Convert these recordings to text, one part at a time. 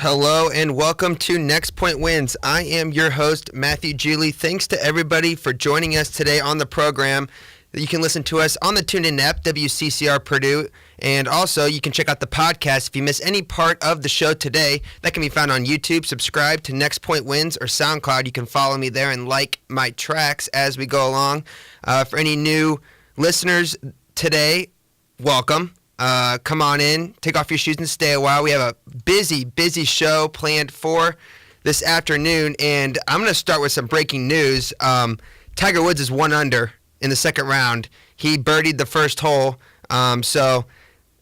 Hello and welcome to Next Point Wins. I am your host, Matthew Julie. Thanks to everybody for joining us today on the program. You can listen to us on the TuneIn app, WCCR Purdue, and also you can check out the podcast if you miss any part of the show today. That can be found on YouTube. Subscribe to Next Point Wins or SoundCloud. You can follow me there and like my tracks as we go along. For any new listeners today, welcome. Come on in, take off your shoes and stay a while. We have a busy show planned for this afternoon, and I'm going to start with some breaking news. Tiger Woods is 1 under in the second round. He birdied the first hole, so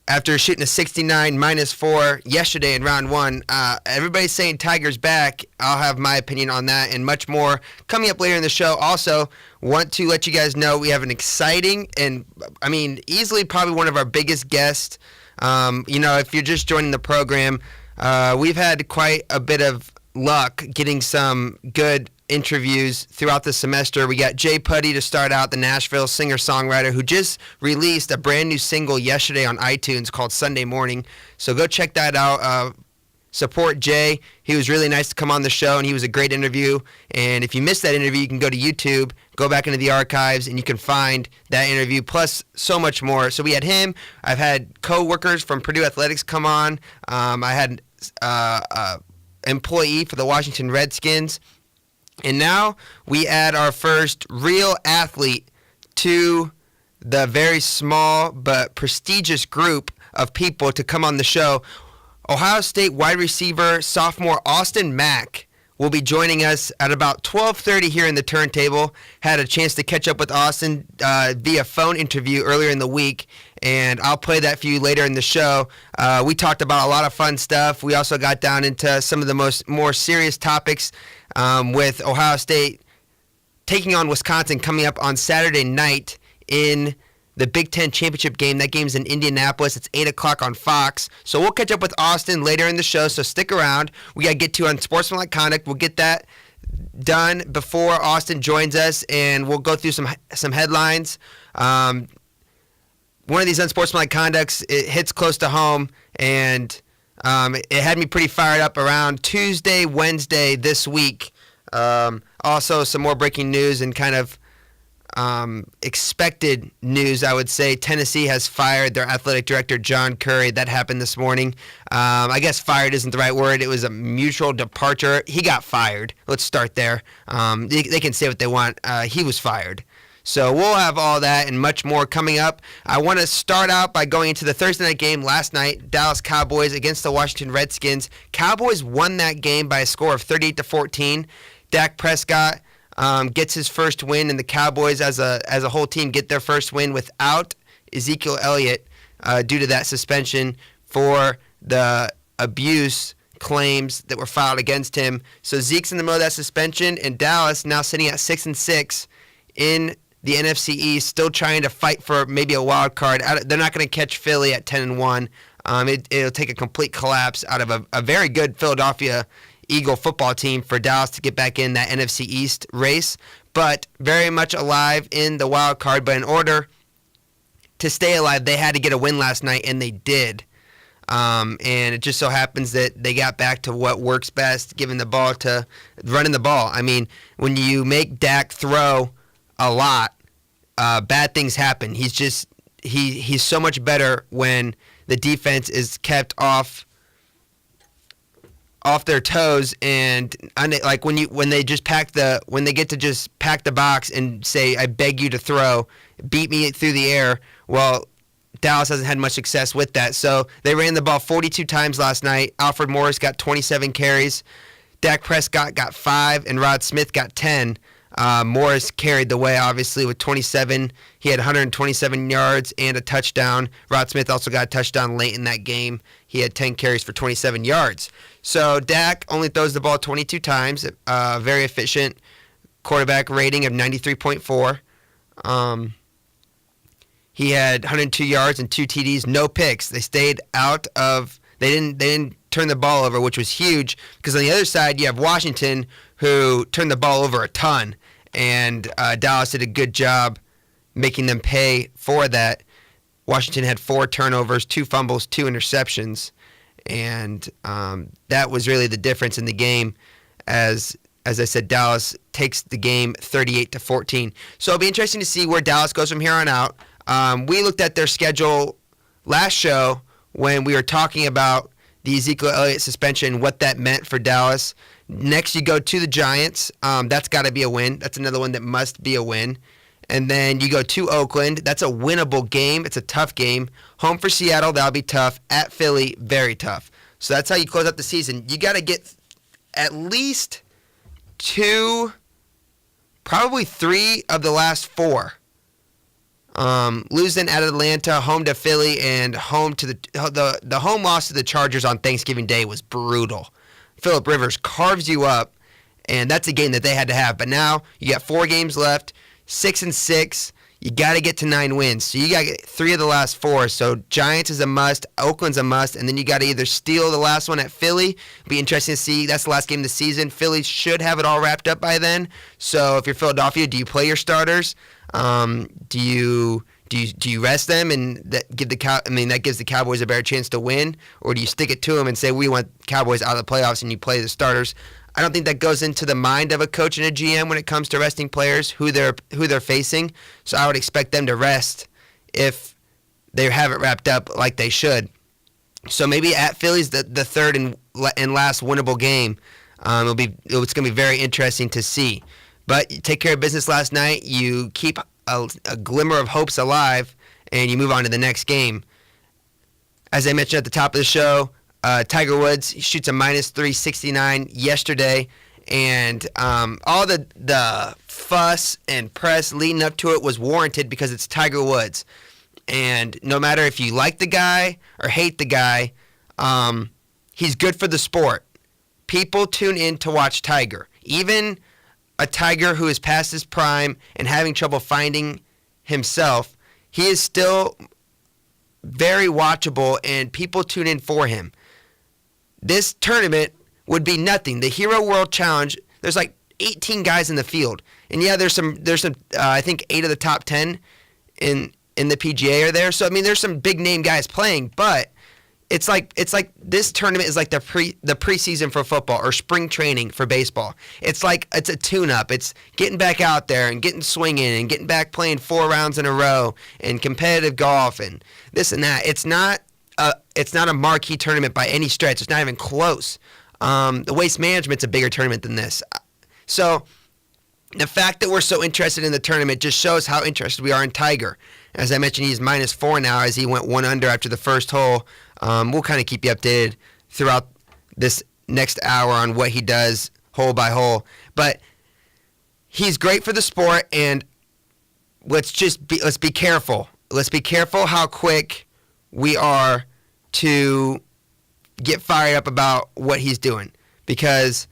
after shooting a 69 -4 yesterday in round 1, everybody's saying Tiger's back. I'll have my opinion on that and much more coming up later in the show. Also, want to let you guys know we have an exciting and, easily probably one of our biggest guests. If you're just joining the program, we've had quite a bit of luck getting some good interviews throughout the semester. We got Jay Putty to start out, the Nashville singer-songwriter who just released a brand new single yesterday on iTunes called Sunday Morning. So go check that out. Support Jay. He was really nice to come on the show, and he was a great interview. And if you missed that interview, you can go to YouTube, go back into the archives, and you can find that interview, plus so much more. So we had him. I've had co-workers from Purdue Athletics come on. I had an employee for the Washington Redskins. And now we add our first real athlete to the very small but prestigious group of people to come on the show. Ohio State wide receiver sophomore Austin Mack will be joining us at about 12:30 here in the turntable. Had a chance to catch up with Austin via phone interview earlier in the week, and I'll play that for you later in the show. We talked about a lot of fun stuff. We also got down into some of the more serious topics with Ohio State taking on Wisconsin coming up on Saturday night in the Big Ten Championship game. That game's in Indianapolis. It's 8 o'clock on Fox. So we'll catch up with Austin later in the show, so stick around. We got to get to Unsportsmanlike Conduct. We'll get that done before Austin joins us, and we'll go through some headlines. One of these Unsportsmanlike Conducts, it hits close to home, and it had me pretty fired up around Tuesday, Wednesday this week. Also, some more breaking news and kind of expected news, I would say. Tennessee has fired their athletic director, John Curry. That happened this morning. I guess fired isn't the right word. It was a mutual departure. He got fired. Let's start there. They can say what they want. He was fired. So we'll have all that and much more coming up. I want to start out by going into the Thursday night game last night, Dallas Cowboys against the Washington Redskins. Cowboys won that game by a score of 38-14. Dak Prescott gets his first win, and the Cowboys as a whole team get their first win without Ezekiel Elliott due to that suspension for the abuse claims that were filed against him. So Zeke's in the middle of that suspension, and Dallas now sitting at 6-6 in the NFC East, still trying to fight for maybe a wild card. They're not going to catch Philly at 10-1. It'll take a complete collapse out of a very good Philadelphia Eagle football team for Dallas to get back in that NFC East race, but very much alive in the wild card. But in order to stay alive, they had to get a win last night, and they did. And it just so happens that they got back to what works best, giving the ball to running the ball. I mean, when you make Dak throw a lot, bad things happen. He's so much better when the defense is kept off their toes, and like when they get to just pack the box and say, I beg you to throw, beat me through the air. Well, Dallas hasn't had much success with that. So they ran the ball 42 times last night. Alfred Morris got 27 carries. Dak Prescott got 5, and Rod Smith got 10. Morris carried the way, obviously, with 27. He had 127 yards and a touchdown. Rod Smith also got a touchdown late in that game. He had 10 carries for 27 yards. So Dak only throws the ball 22 times. Very efficient quarterback rating of 93.4. He had 102 yards and 2 TDs, no picks. They stayed out of. They didn't turn the ball over, which was huge, because on the other side you have Washington, who turned the ball over a ton, and Dallas did a good job making them pay for that. Washington had 4 turnovers, 2 fumbles, 2 interceptions, And that was really the difference in the game. As I said, Dallas takes the game 38-14. So it'll be interesting to see where Dallas goes from here on out. We looked at their schedule last show when we were talking about the Ezekiel Elliott suspension, what that meant for Dallas. Next, you go to the Giants. That's got to be a win. That's another one that must be a win. And then you go to Oakland. That's a winnable game. It's a tough game. Home for Seattle, that'll be tough. At Philly, very tough. So that's how you close out the season. You got to get at least 2, probably 3 of the last 4. Losing at Atlanta, home to Philly, and home to the home loss to the Chargers on Thanksgiving Day was brutal. Phillip Rivers carves you up, and that's a game that they had to have. But now you got 4 games left, 6-6. You got to get to 9 wins. So you got to get 3 of the last 4. So Giants is a must, Oakland's a must, and then you got to either steal the last one at Philly. It'll be interesting to see. That's the last game of the season. Philly should have it all wrapped up by then. So if you're Philadelphia, do you play your starters? Do you rest them and that gives the Cowboys a better chance to win, or do you stick it to them and say we want Cowboys out of the playoffs and you play the starters? I don't think that goes into the mind of a coach and a GM when it comes to resting players who they're facing. So I would expect them to rest if they have it wrapped up like they should. So maybe at Philly's the third and last winnable game. It's going to be very interesting to see. But you take care of business last night. You keep a glimmer of hopes alive, and you move on to the next game. As I mentioned at the top of the show, Tiger Woods shoots a -369 yesterday, and all the fuss and press leading up to it was warranted because it's Tiger Woods. And no matter if you like the guy or hate the guy, he's good for the sport. People tune in to watch Tiger. Even a Tiger who is past his prime and having trouble finding himself, he is still very watchable, and people tune in for him. This tournament would be nothing. The Hero World Challenge, there's like 18 guys in the field. And yeah, there's some I think 8 of the top 10 in the PGA are there. So I mean, there's some big name guys playing, but it's like this tournament is like the preseason for football or spring training for baseball. It's like it's a tune-up. It's getting back out there and getting swinging and getting back playing 4 rounds in a row and competitive golf and this and that. It's not a marquee tournament by any stretch. It's not even close. The Waste Management's a bigger tournament than this. So the fact that we're so interested in the tournament just shows how interested we are in Tiger. As I mentioned, he's -4 now as he went 1 under after the first hole. We'll kind of keep you updated throughout this next hour on what he does hole by hole. But he's great for the sport, and let's be careful. Let's be careful how quick we are to get fired up about what he's doing, because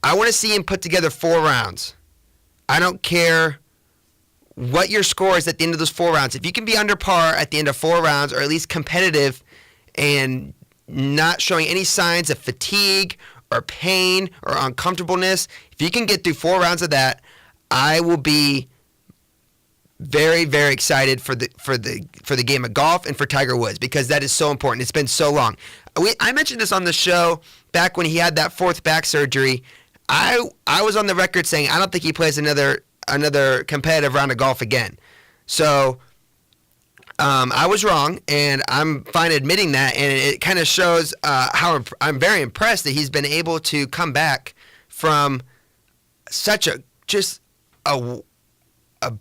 I want to see him put together 4 rounds. I don't care what your score is at the end of those 4 rounds. If you can be under par at the end of 4 rounds, or at least competitive and not showing any signs of fatigue or pain or uncomfortableness, if you can get through 4 rounds of that, I will be very, very excited for the game of golf and for Tiger Woods, because that is so important. It's been so long. I mentioned this on the show back when he had that 4th back surgery. I was on the record saying I don't think he plays another competitive round of golf again. So I was wrong, and I'm fine admitting that, and it kind of shows how I'm very impressed that he's been able to come back from such a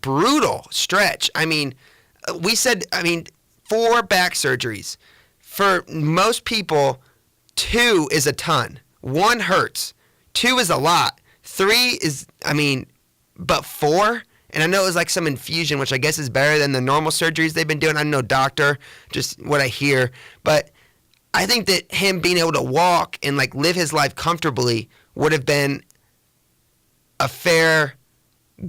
brutal stretch. I mean, 4 back surgeries. For most people, 2 is a ton. 1 hurts. 2 is a lot. 3 is, but 4? And I know it was like some infusion, which I guess is better than the normal surgeries they've been doing. I'm no doctor, just what I hear. But I think that him being able to walk and like live his life comfortably would have been a fair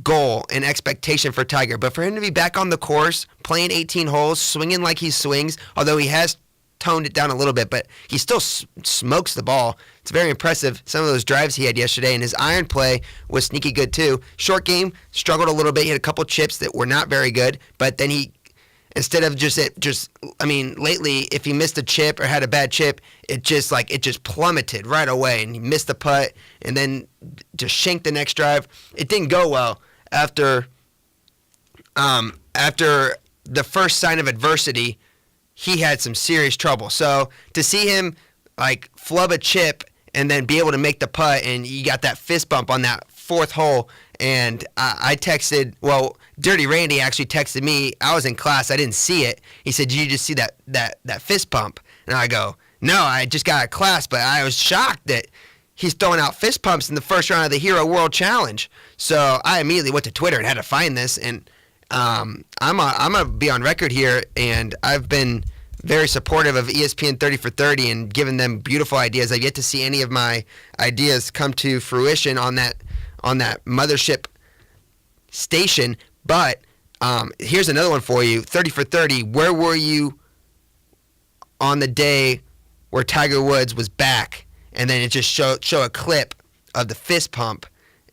goal and expectation for Tiger. But for him to be back on the course, playing 18 holes, swinging like he swings, although he has toned it down a little bit, but he still smokes the ball. It's very impressive, some of those drives he had yesterday, and his iron play was sneaky good too. Short game, struggled a little bit. He had a couple chips that were not very good, but then Instead of lately, if he missed a chip or had a bad chip, it just plummeted right away, and he missed the putt, and then just shanked the next drive. It didn't go well after the first sign of adversity. He had some serious trouble. So to see him flub a chip and then be able to make the putt, and you got that fist bump on that fourth hole, and I texted, Dirty Randy actually texted me. I was in class. I didn't see it. He said, "Did you just see that fist pump?" And I go, "No, I just got out of class," but I was shocked that he's throwing out fist pumps in the first round of the Hero World Challenge. So I immediately went to Twitter and had to find this, and I'm gonna be on record here, and I've been very supportive of ESPN 30 for 30 and giving them beautiful ideas. I've yet to see any of my ideas come to fruition on that mothership station. But here's another one for you. 30 for 30. Where were you on the day where Tiger Woods was back? And then it just show a clip of the fist pump.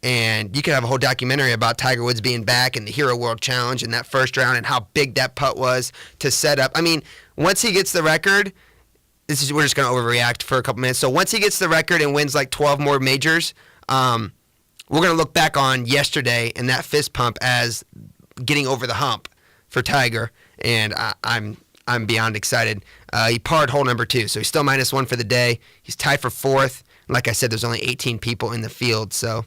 And you could have a whole documentary about Tiger Woods being back and the Hero World Challenge in that first round and how big that putt was to set up. I mean, once he gets the record, we're just going to overreact for a couple minutes. So once he gets the record and wins 12 more majors, we're going to look back on yesterday and that fist pump as getting over the hump for Tiger. And I'm beyond excited. He parred hole number 2, so he's still -1 for the day. He's tied for 4th. Like I said, there's only 18 people in the field, so...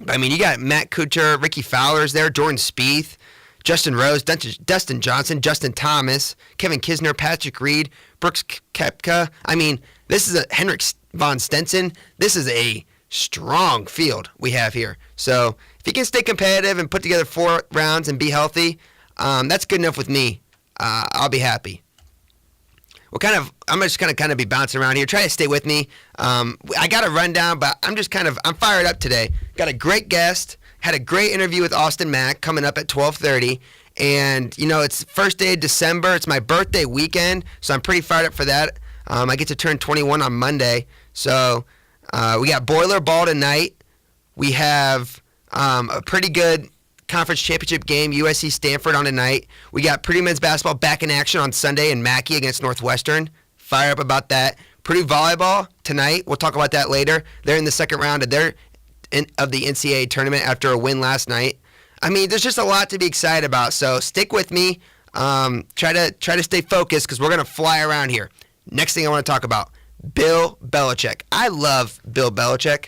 I mean, you got Matt Kuchar, Ricky Fowler's there, Jordan Spieth, Justin Rose, Dustin Johnson, Justin Thomas, Kevin Kisner, Patrick Reed, Brooks Koepka. I mean, this is a Henrik von Stenson. This is a strong field we have here. So if he can stay competitive and put together 4 rounds and be healthy, that's good enough with me. I'll be happy. I'm just going to kind of be bouncing around here. Try to stay with me. I got a rundown, but I'm fired up today. Got a great guest. Had a great interview with Austin Mack coming up at 12:30. And, it's first day of December. It's my birthday weekend, so I'm pretty fired up for that. I get to turn 21 on Monday. So we got Boiler Ball tonight. We have a pretty good conference championship game, USC Stanford on tonight. We got Purdue men's basketball back in action on Sunday in Mackey against Northwestern. Fire up about that. Purdue volleyball tonight. We'll talk about that later. They're in the second round of the NCAA tournament after a win last night. I mean, there's just a lot to be excited about. So stick with me. Try to stay focused because we're gonna fly around here. Next thing I want to talk about, Bill Belichick. I love Bill Belichick.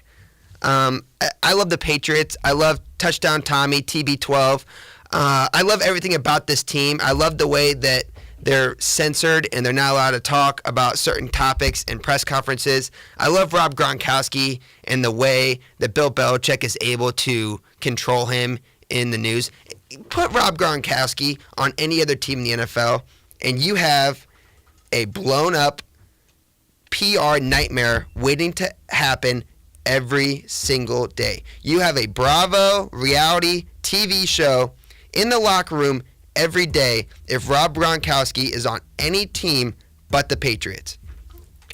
I love the Patriots. I love Touchdown Tommy, TB12. I love everything about this team. I love the way that they're censored and they're not allowed to talk about certain topics in press conferences. I love Rob Gronkowski and the way that Bill Belichick is able to control him in the news. Put Rob Gronkowski on any other team in the NFL, and you have a blown-up PR nightmare waiting to happen every single day. You have a Bravo reality TV show in the locker room every day if Rob Gronkowski is on any team but the Patriots.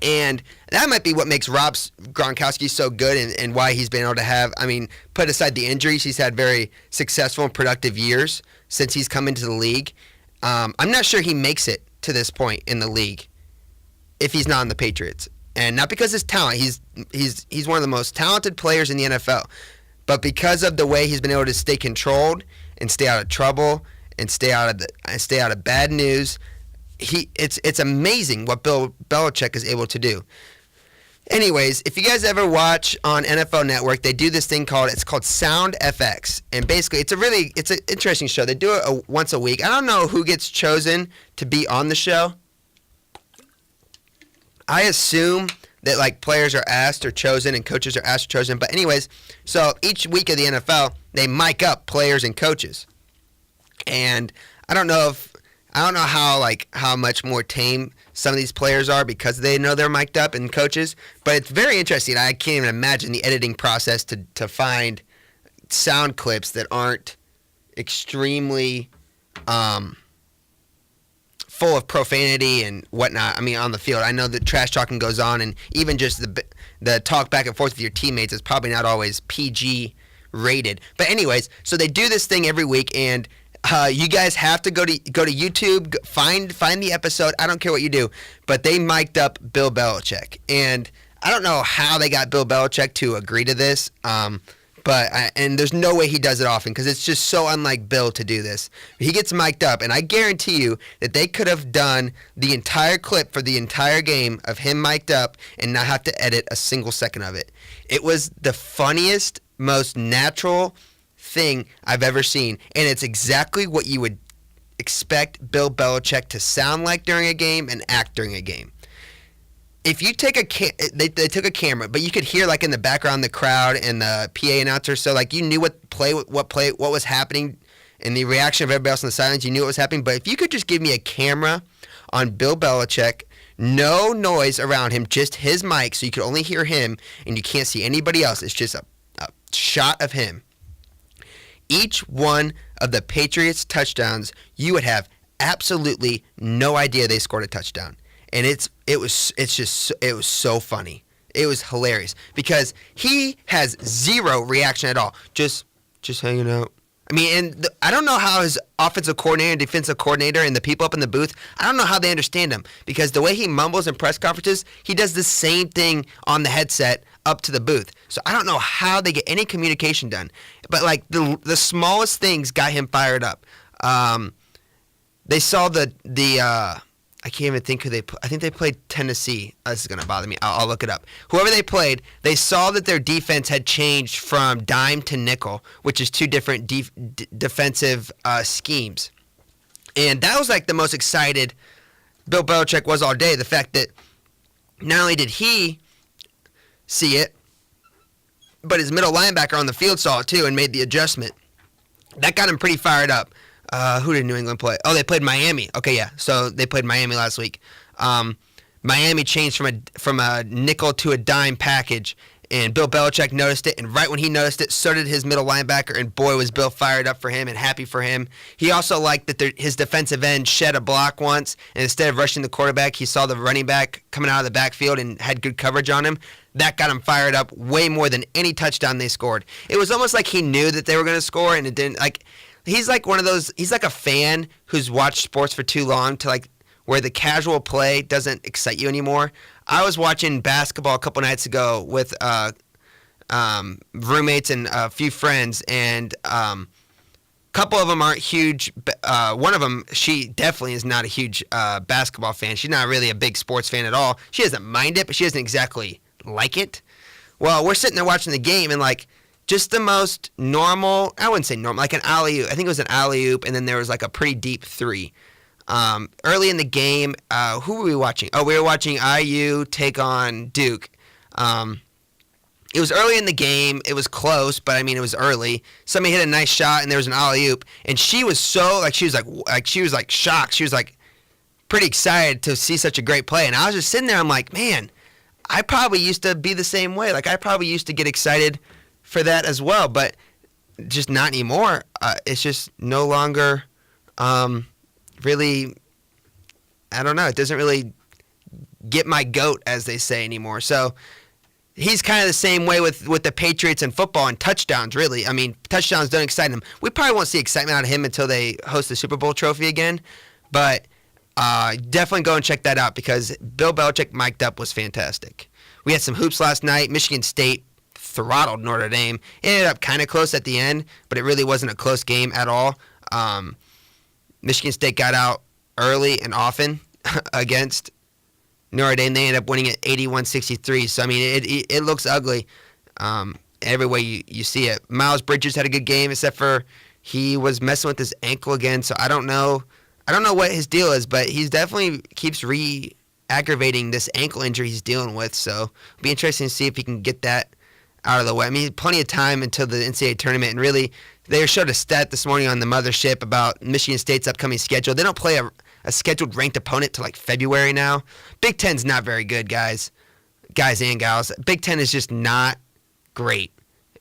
And that might be what makes Rob Gronkowski so good and why he's been able to put aside the injuries, he's had very successful and productive years since he's come into the league. I'm not sure he makes it to this point in the league if he's not on the Patriots. And not because of his talent. He's one of the most talented players in the NFL. But because of the way he's been able to stay controlled and stay out of trouble and stay out of bad news, it's amazing what Bill Belichick is able to do. Anyways, if you guys ever watch on NFL Network, they do this thing called Sound FX, and basically it's an interesting show. They do it once a week. I don't know who gets chosen to be on the show. I assume that players are asked or chosen and coaches are asked or chosen. But anyways, so each week of the NFL, they mic up players and coaches. And I don't know how much more tame some of these players are because they know they're mic'd up and coaches. But it's very interesting. I can't even imagine the editing process to find sound clips that aren't extremely full of profanity and whatnot. I mean, on the field, I know that trash talking goes on, and even just the talk back and forth with your teammates is probably not always PG rated. But anyways, so they do this thing every week, and You guys have to go to YouTube, find the episode. I don't care what you do, but they mic'd up Bill Belichick, and I don't know how they got Bill Belichick to agree to this. And there's no way he does it often because it's just so unlike Bill to do this. He gets mic'd up, and I guarantee you that they could have done the entire clip for the entire game of him mic'd up and not have to edit a single second of it. It was the funniest, most natural thing I've ever seen, and it's exactly what you would expect Bill Belichick to sound like during a game and act during a game. If you take they took a camera, but you could hear like in the background the crowd and the PA announcer, so like you knew what was happening, and the reaction of everybody else in the silence, you knew what was happening. But if you could just give me a camera on Bill Belichick, no noise around him, just his mic, so you could only hear him and you can't see anybody else. It's just a shot of him. Each one of the Patriots touchdowns, you would have absolutely no idea they scored a touchdown. And it was so funny. It was hilarious because he has zero reaction at all. Just hanging out. I mean, I don't know how his offensive coordinator and defensive coordinator and the people up in the booth, I don't know how they understand him because the way he mumbles in press conferences, he does the same thing on the headset up to the booth. So I don't know how they get any communication done. But like the smallest things got him fired up. They saw I can't even think who they played. I think they played Tennessee. This is going to bother me. I'll look it up. Whoever they played, they saw that their defense had changed from dime to nickel, which is two different defensive schemes. And that was like the most excited Bill Belichick was all day. The fact that not only did he see it, but his middle linebacker on the field saw it too and made the adjustment. That got him pretty fired up. Who did New England play? Oh, they played Miami. Okay, yeah. So they played Miami last week. Miami changed from a nickel to a dime package, and Bill Belichick noticed it. And right when he noticed it, so did his middle linebacker. And boy, was Bill fired up for him and happy for him. He also liked that his defensive end shed a block once, and instead of rushing the quarterback, he saw the running back coming out of the backfield and had good coverage on him. That got him fired up way more than any touchdown they scored. It was almost like he knew that they were going to score, and it didn't. Like, he's like one of those. He's like a fan who's watched sports for too long to like where the casual play doesn't excite you anymore. I was watching basketball a couple nights ago with roommates and a few friends, and a couple of them aren't huge. One of them, she definitely is not a huge basketball fan. She's not really a big sports fan at all. She doesn't mind it, but she doesn't exactly like it. Well, we're sitting there watching the game, and like just the most normal, I wouldn't say normal, like an alley-oop. I think it was an alley-oop, and then there was like a pretty deep three. Early in the game, who were we watching? Oh, we were watching IU take on Duke. It was early in the game. It was close, but I mean, it was early. Somebody hit a nice shot, and there was an alley-oop, and she was so she was shocked. She was like pretty excited to see such a great play, and I was just sitting there. I'm like, man, I probably used to be the same way. Like I probably used to get excited for that as well, but just not anymore. It's just no longer really, I don't know, it doesn't really get my goat, as they say, anymore. So he's kind of the same way with the Patriots and football and touchdowns, really. I mean, touchdowns don't excite him. We probably won't see excitement out of him until they host the Super Bowl trophy again, but definitely go and check that out because Bill Belichick mic'd up was fantastic. We had some hoops last night. Michigan State throttled Notre Dame. It ended up kind of close at the end, but it really wasn't a close game at all. Michigan State got out early and often against Notre Dame. They ended up winning it 81-63. So, I mean, it looks ugly every way you see it. Miles Bridges had a good game, except for he was messing with his ankle again. So I don't know what his deal is, but he's definitely keeps re-aggravating this ankle injury he's dealing with. So it'll be interesting to see if he can get that out of the way. I mean, plenty of time until the NCAA tournament, and really, they showed a stat this morning on the mothership about Michigan State's upcoming schedule. They don't play a scheduled ranked opponent till like February now. Big Ten's not very good, guys and gals. Big Ten is just not great,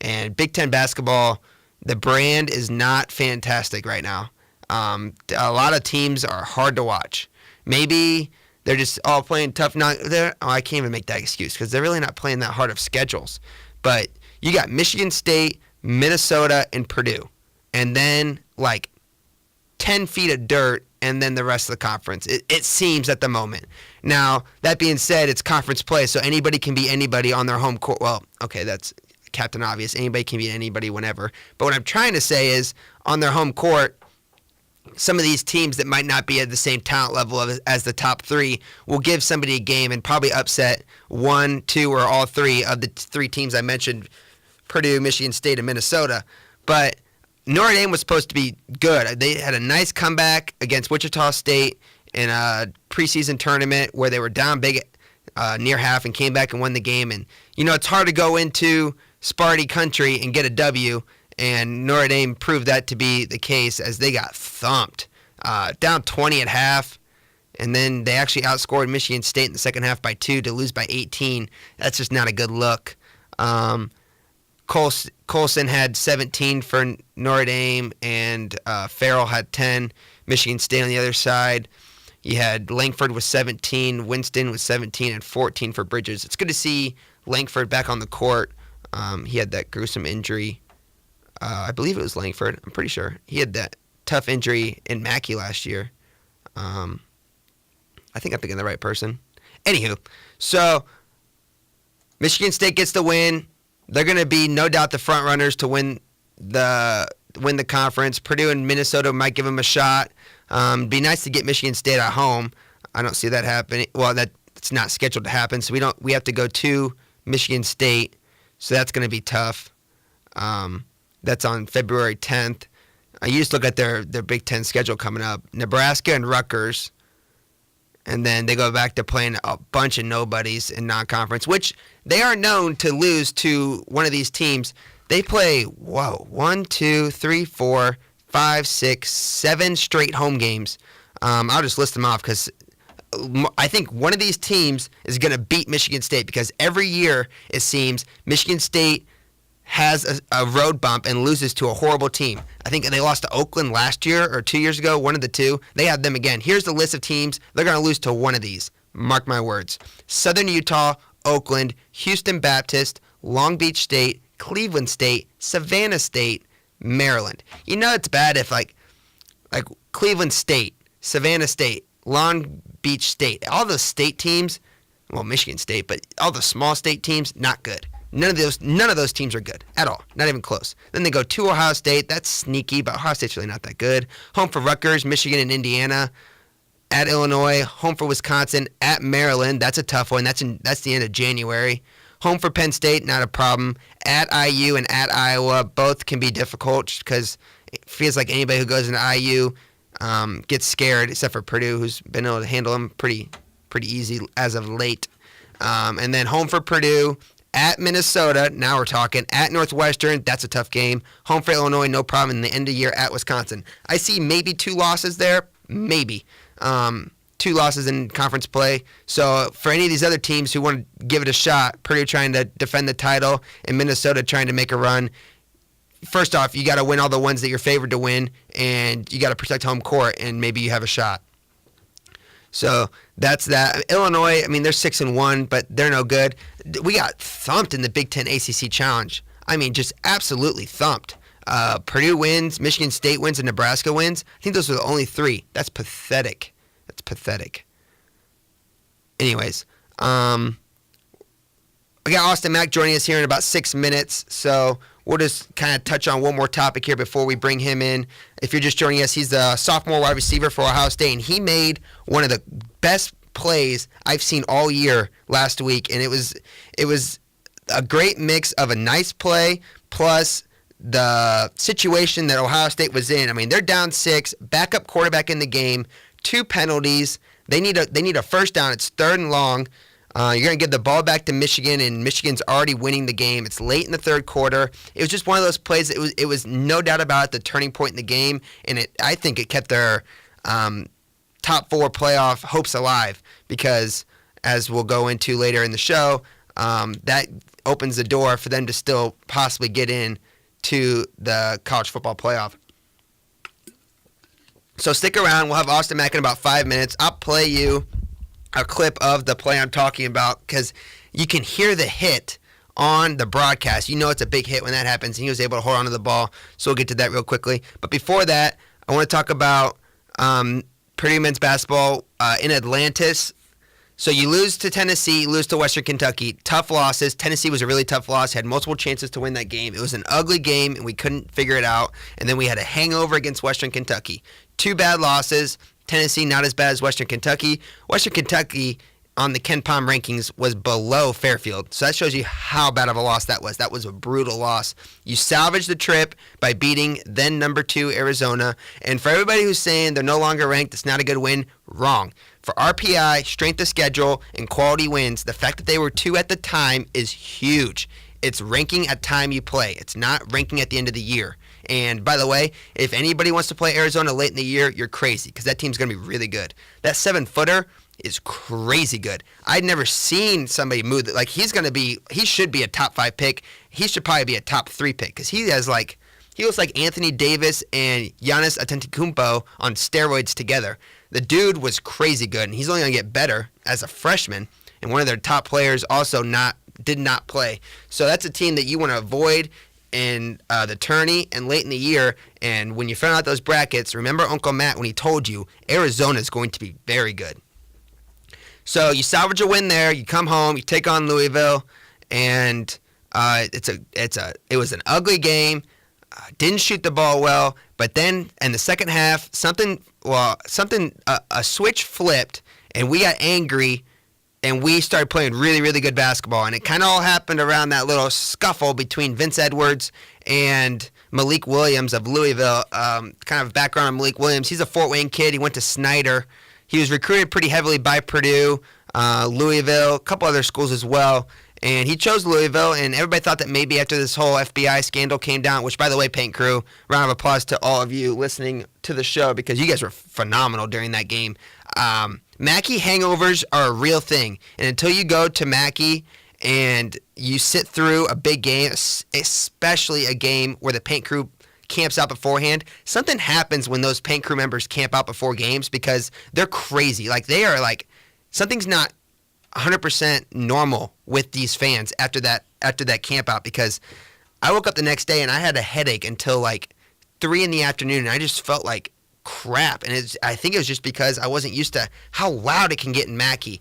and Big Ten basketball, the brand is not fantastic right now. A lot of teams are hard to watch. Maybe they're just all playing tough. I can't even make that excuse because they're really not playing that hard of schedules. But you got Michigan State, Minnesota, and Purdue. And then, like, 10 feet of dirt and then the rest of the conference. It seems at the moment. Now, that being said, it's conference play, so anybody can beat anybody on their home court. Well, okay, that's Captain Obvious. Anybody can beat anybody whenever. But what I'm trying to say is, on their home court, some of these teams that might not be at the same talent level as the top three will give somebody a game and probably upset one, two, or all three of the three teams I mentioned, Purdue, Michigan State, and Minnesota. But Notre Dame was supposed to be good. They had a nice comeback against Wichita State in a preseason tournament where they were down big near half and came back and won the game. And, it's hard to go into Sparty country and get a W, and Notre Dame proved that to be the case as they got thumped. Down 20 at half, and then they actually outscored Michigan State in the second half by 2 to lose by 18. That's just not a good look. Colson had 17 for Notre Dame, and Farrell had 10. Michigan State on the other side. You had Langford with 17, Winston with 17, and 14 for Bridges. It's good to see Langford back on the court. He had that gruesome injury. I believe it was Langford. I'm pretty sure. He had that tough injury in Mackey last year. I think I'm thinking of the right person. Anywho, so Michigan State gets the win. They're going to be no doubt the front runners to win the conference. Purdue and Minnesota might give them a shot. Be nice to get Michigan State at home. I don't see that happening. Well, that's not scheduled to happen. So we have to go to Michigan State. So that's going to be tough. That's on February 10th. You just look at their Big Ten schedule coming up. Nebraska and Rutgers. And then they go back to playing a bunch of nobodies in non-conference, which they are known to lose to one of these teams. They play, 1, 2, 3, 4, 5, 6, 7 straight home games. I'll just list them off because I think one of these teams is going to beat Michigan State because every year, it seems, Michigan State has a road bump and loses to a horrible team. I think they lost to Oakland last year or 2 years ago, one of the two. They have them again. Here's the list of teams. They're going to lose to one of these. Mark my words. Southern Utah, Oakland, Houston Baptist, Long Beach State, Cleveland State, Savannah State, Maryland. It's bad if like Cleveland State, Savannah State, Long Beach State, all those state teams, well, Michigan State, but all the small state teams, not good. None of those teams are good at all. Not even close. Then they go to Ohio State. That's sneaky, but Ohio State's really not that good. Home for Rutgers, Michigan, and Indiana. At Illinois. Home for Wisconsin. At Maryland. That's a tough one. That's the end of January. Home for Penn State. Not a problem. At IU and at Iowa. Both can be difficult just because it feels like anybody who goes into IU gets scared, except for Purdue, who's been able to handle them pretty easy as of late. And then home for Purdue. At Minnesota, now we're talking. At Northwestern, that's a tough game. Home for Illinois, no problem. In the end of the year, at Wisconsin. I see maybe 2 losses there. Maybe. 2 losses in conference play. So for any of these other teams who want to give it a shot, Purdue trying to defend the title and Minnesota trying to make a run, first off, you got to win all the ones that you're favored to win, and you got to protect home court, and maybe you have a shot. So that's that. Illinois, they're 6-1, but they're no good. We got thumped in the Big Ten ACC Challenge. Just absolutely thumped. Purdue wins, Michigan State wins, and Nebraska wins. I think those are the only 3. That's pathetic. Anyways, I got Austin Mack joining us here in about 6 minutes, so we'll just kind of touch on one more topic here before we bring him in. If you're just joining us, he's the sophomore wide receiver for Ohio State, and he made one of the best plays I've seen all year last week, and it was a great mix of a nice play plus the situation that Ohio State was in. They're down 6, backup quarterback in the game, 2 penalties. They need a first down. It's 3rd and long. You're going to give the ball back to Michigan, and Michigan's already winning the game. It's late in the 3rd quarter. It was just one of those plays. It was no doubt about it, the turning point in the game, and I think it kept their top 4 playoff hopes alive because, as we'll go into later in the show, that opens the door for them to still possibly get in to the college football playoff. So stick around. We'll have Austin Mack in about 5 minutes. I'll play you a clip of the play I'm talking about because you can hear the hit on the broadcast. It's a big hit when that happens, and he was able to hold on to the ball, so we'll get to that real quickly. But before that, I want to talk about Purdue men's basketball in Atlantis. So you lose to Tennessee, you lose to Western Kentucky. Tough losses. Tennessee was a really tough loss, had multiple chances to win that game. It was an ugly game, and we couldn't figure it out. And then we had a hangover against Western Kentucky. 2 bad losses. Tennessee not as bad as Western Kentucky. Western Kentucky on the Ken Pom rankings was below Fairfield. So that shows you how bad of a loss that was. That was a brutal loss. You salvaged the trip by beating then number 2 Arizona. And for everybody who's saying they're no longer ranked, it's not a good win, wrong. For RPI, strength of schedule, and quality wins, the fact that they were 2 at the time is huge. It's ranking at time you play. It's not ranking at the end of the year. And by the way, if anybody wants to play Arizona late in the year, you're crazy because that team's going to be really good. That 7-footer is crazy good. I'd never seen somebody move that. Like, he should be a top 5 pick. He should probably be a top 3 pick because he looks like Anthony Davis and Giannis Antetokounmpo on steroids together. The dude was crazy good, and he's only going to get better as a freshman. And one of their top players also did not play. So that's a team that you want to avoid in the tourney and late in the year. And when you found out those brackets, remember Uncle Matt when he told you Arizona is going to be very good. So you salvage a win there. You come home. You take on Louisville, and it was an ugly game. Didn't shoot the ball well, but then in the second half, a switch flipped, and we got angry, and we started playing really, really good basketball. And it kind of all happened around that little scuffle between Vince Edwards and Malik Williams of Louisville. Kind of background on Malik Williams. He's a Fort Wayne kid. He went to Snyder. He was recruited pretty heavily by Purdue, Louisville, a couple other schools as well. And he chose Louisville, and everybody thought that maybe after this whole FBI scandal came down, which, by the way, Paint Crew, round of applause to all of you listening to the show because you guys were phenomenal during that game. Mackey hangovers are a real thing, and until you go to Mackey and you sit through a big game, especially a game where the Paint Crew camps out beforehand, something happens when those Paint Crew members camp out before games because they're crazy. Like, they are like, something's not 100% normal with these fans after that camp out, because I woke up the next day and I had a headache until like 3 in the afternoon, and I just felt like crap. And I think it was just because I wasn't used to how loud it can get in Mackey.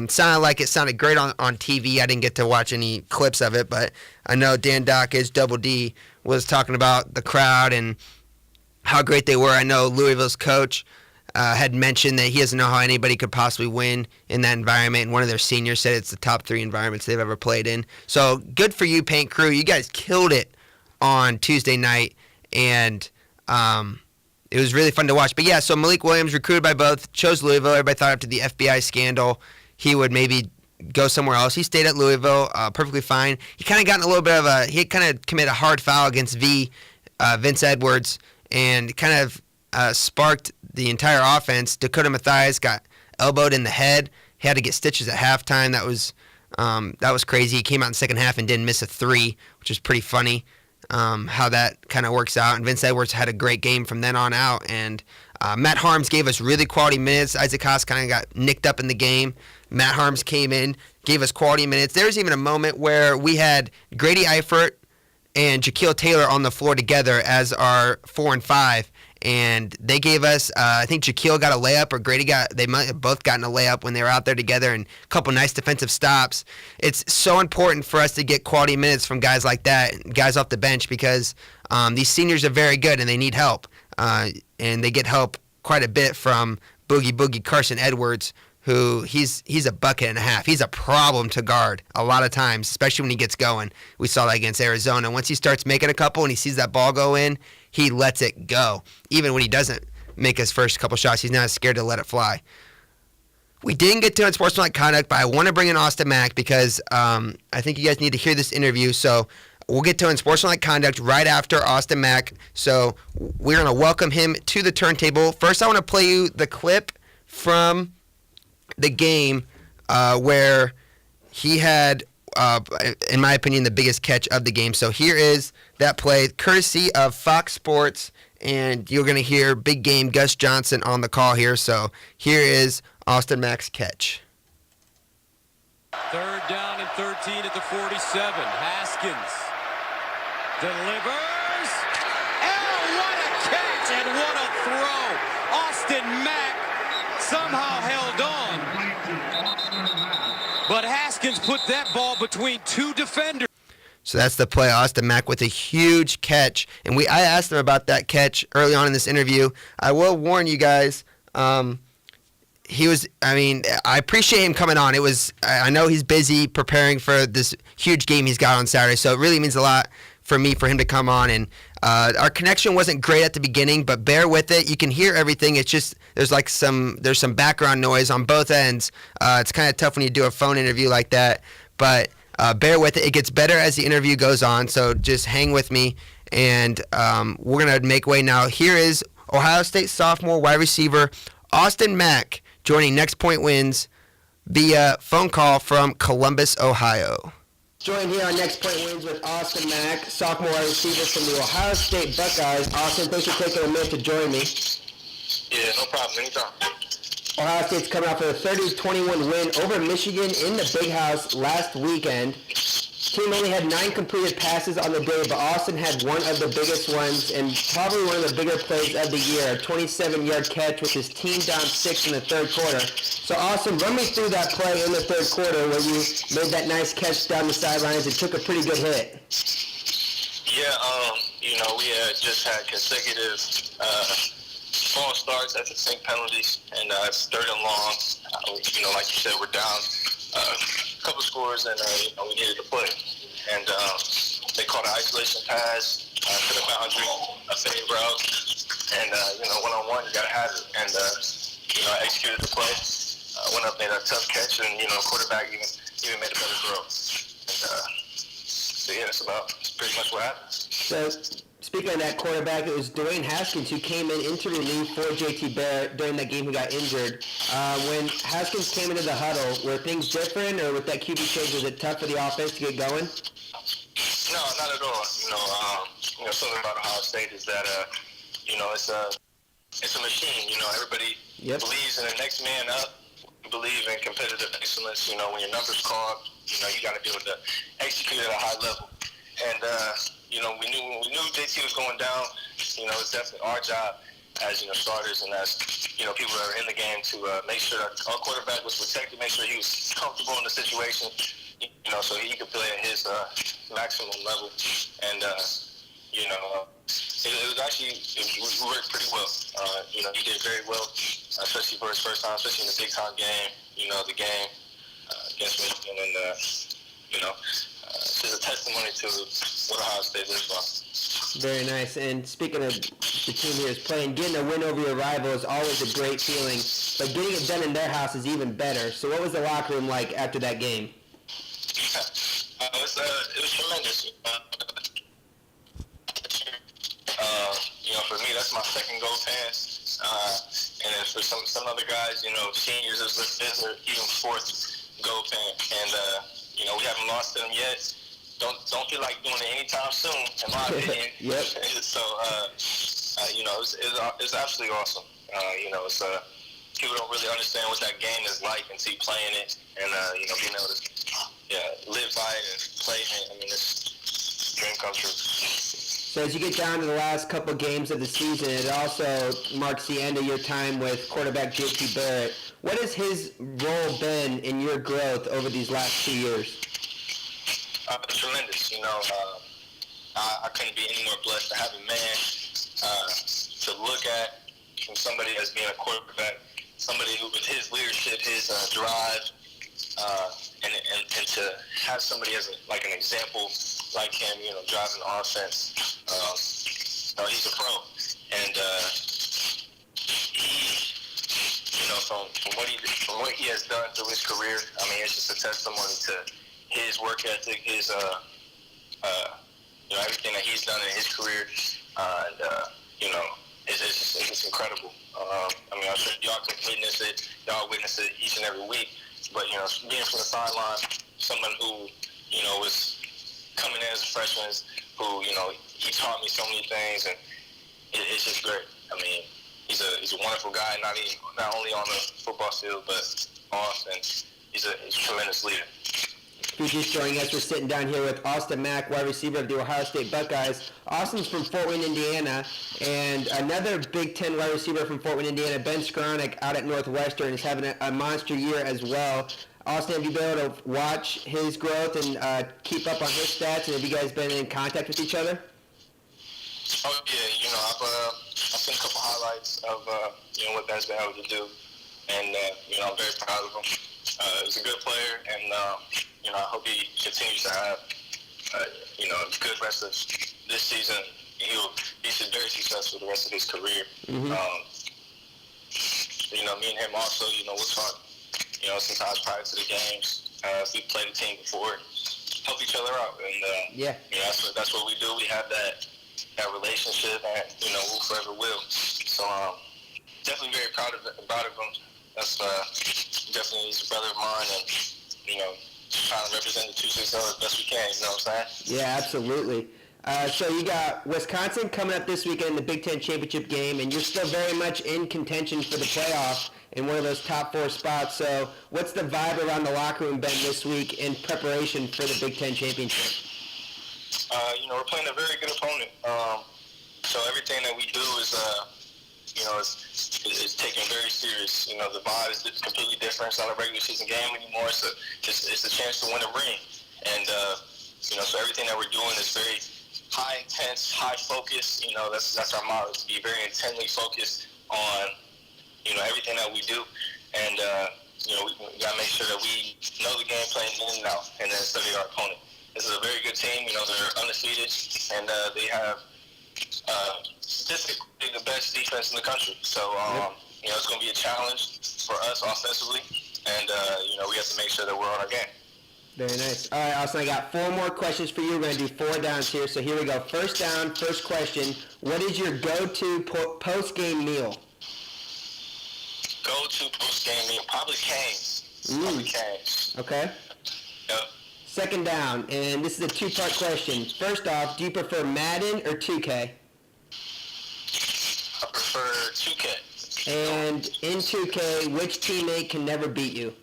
Sounded great on TV. I didn't get to watch any clips of it, but I know Dan Dawkins, Double D, was talking about the crowd and how great they were. I know Louisville's coach had mentioned that he doesn't know how anybody could possibly win in that environment, and one of their seniors said it's the top 3 environments they've ever played in. So good for you, Paint Crew. You guys killed it on Tuesday night, and it was really fun to watch. But yeah, so Malik Williams, recruited by both, chose Louisville. Everybody thought after the FBI scandal he would maybe go somewhere else. He stayed at Louisville, perfectly fine. He kind of got in a little bit of he kind of committed a hard foul against Vince Edwards, and kind of sparked the entire offense. Dakota Mathias got elbowed in the head. He had to get stitches at halftime. That was crazy. He came out in the second half and didn't miss a 3, which is pretty funny how that kind of works out. And Vince Edwards had a great game from then on out. And Matt Harms gave us really quality minutes. Isaac Haas kind of got nicked up in the game. Matt Harms came in, gave us quality minutes. There was even a moment where we had Grady Eifert and Jaquil Taylor on the floor together as our 4 and 5. And they gave us, I think Jaquil got a layup, or they might have both gotten a layup when they were out there together, and a couple nice defensive stops. It's so important for us to get quality minutes from guys like that, guys off the bench, because these seniors are very good and they need help. And they get help quite a bit from Boogie Carson Edwards, who he's a bucket and a half. He's a problem to guard a lot of times, especially when he gets going. We saw that against Arizona. Once he starts making a couple and he sees that ball go in, he lets it go. Even when he doesn't make his first couple shots, he's not scared to let it fly. We didn't get to Unsportsmanlike Conduct, but I want to bring in Austin Mack because I think you guys need to hear this interview. So we'll get to Unsportsmanlike Conduct right after Austin Mack. So we're going to welcome him to the turntable. First, I want to play you the clip from the game where he had, in my opinion, the biggest catch of the game. So here is that play, courtesy of Fox Sports, and you're going to hear big game Gus Johnson on the call here. So here is Austin Mack's catch. 3rd down and 13 at the 47. Haskins delivers. Oh, what a catch and what a throw. Austin Mack somehow held on. But Haskins put that ball between two defenders. So that's the play. Austin Mack with a huge catch. And I asked him about that catch early on in this interview. I will warn you guys, I appreciate him coming on. I know he's busy preparing for this huge game he's got on Saturday, so it really means a lot for him to come on. And our connection wasn't great at the beginning, but bear with it. You can hear everything. It's just there's some background noise on both ends. It's kind of tough when you do a phone interview like that, but bear with it. It gets better as the interview goes on, so just hang with me. And we're going to make way now. Here is Ohio State sophomore wide receiver Austin Mack joining Next Point Wins via phone call from Columbus, Ohio. Joined here on Next Point Wins with Austin Mack, sophomore wide receiver from the Ohio State Buckeyes. Austin, thanks for taking a minute to join me. Yeah, no problem. Anytime. Ohio State's coming off a 30-21 win over Michigan in the Big House last weekend. Team only had 9 completed passes on the day, but Austin had one of the biggest ones and probably one of the bigger plays of the year, a 27-yard catch with his team down 6 in the third quarter. So Austin, run me through that play in the third quarter where you made that nice catch down the sidelines and took a pretty good hit. Yeah, we had just had consecutive false starts after 10 penalties, and it's third and long. Like you said, we're down a couple scores, and we needed to play. And they called an isolation pass to the boundary, a fade route, and one-on-one, you got to have it. And I executed the play. Went up, made a tough catch, and quarterback even made a better throw. And that's pretty much what happened. So, speaking of that quarterback, it was Dwayne Haskins who came into relief for JT Barrett during that game he got injured. When Haskins came into the huddle, were things different, or with that QB change, was it tough for the offense to get going? No, not at all. Something about Ohio State is that it's a machine. Everybody believes in the next man up. Believe in competitive excellence. When your numbers called, you got to be able to execute at a high level. And we knew JT was going down. It's definitely our job as starters and as people that are in the game to make sure that our quarterback was protected, make sure he was comfortable in the situation, so he could play at his maximum level. And it was actually we worked pretty well. He did very well, especially for his first time, especially in the big time game. The game against Michigan, and it's just a testimony to what Ohio State lives on. Very nice. And speaking of the team here is playing, getting a win over your rival is always a great feeling, but getting it done in their house is even better. So what was the locker room like after that game? It was tremendous. For me, that's my second goal pass. And then for some other guys, seniors, it was fifth or even fourth goal pass. And we haven't lost to them yet. Don't feel like doing it anytime soon, in my opinion. Yep. So, it's absolutely awesome. People don't really understand what that game is like until you playing it, and being able to live by it and play it. It's a dream come true. So as you get down to the last couple games of the season, it also marks the end of your time with quarterback JT Barrett. What has his role been in your growth over these last 2 years? Tremendous. I couldn't be any more blessed to have a man to look at from somebody as being a quarterback, somebody who, with his leadership, his drive, and to have somebody as an example like him, driving the offense. He's a pro, and from what he has done through his career, it's just a testimony to his work ethic, his everything that he's done in his career, it's incredible. I'm sure y'all can witness it. Y'all witness it each and every week. But being from the sideline, someone who was coming in as a freshman, who he taught me so many things, and it's just great. He's a wonderful guy, not only on the football field but off, and he's a tremendous leader. who's just joining us. We're sitting down here with Austin Mack, wide receiver of the Ohio State Buckeyes. Austin's from Fort Wayne, Indiana, and another Big Ten wide receiver from Fort Wayne, Indiana, Ben Skowronek, out at Northwestern, is having a monster year as well. Austin, have you been able to watch his growth and keep up on his stats, and have you guys been in contact with each other? Oh yeah, I've seen a couple highlights of what Ben's been able to do, and I'm very proud of him. He's a good player, and I hope he continues to have a good rest of this season. He's very successful the rest of his career. Mm-hmm. Me and him also, we'll talk, sometimes prior to the games. We played a team before, help each other out, and that's what we do. We have that relationship, and we'll forever will. So definitely very proud of him. That's definitely he's a brother of mine, and trying to represent the 260 as best we can. You know what I'm saying? Yeah, absolutely. So you got Wisconsin coming up this weekend in the Big Ten championship game, and you're still very much in contention for the playoff in one of those top 4 spots. So what's the vibe around the locker room, Ben, this week in preparation for the Big Ten championship? We're playing a very good opponent. So everything that we do is taken very serious. The vibe is completely different. It's not a regular season game anymore. It's a chance to win a ring. And, so everything that we're doing is very high intense, high focus. That's our motto, to be very intently focused on, everything that we do. And, we got to make sure that we know the game plan in and out, and then study our opponent. This is a very good team. They're undefeated, and they have statistically the best defense in the country. So, it's going to be a challenge for us offensively, and, we have to make sure that we're on our game. Very nice. All right, Austin, I got 4 more questions for you. We're going to do 4 downs here, so here we go. First down, first question. What is your go-to post-game meal? Go-to post-game meal? Probably Cane's. Probably Cane's. Okay. Yep. Second down, and this is a 2-part question. First off, do you prefer Madden or 2K? I prefer 2K. And in 2K, which teammate can never beat you?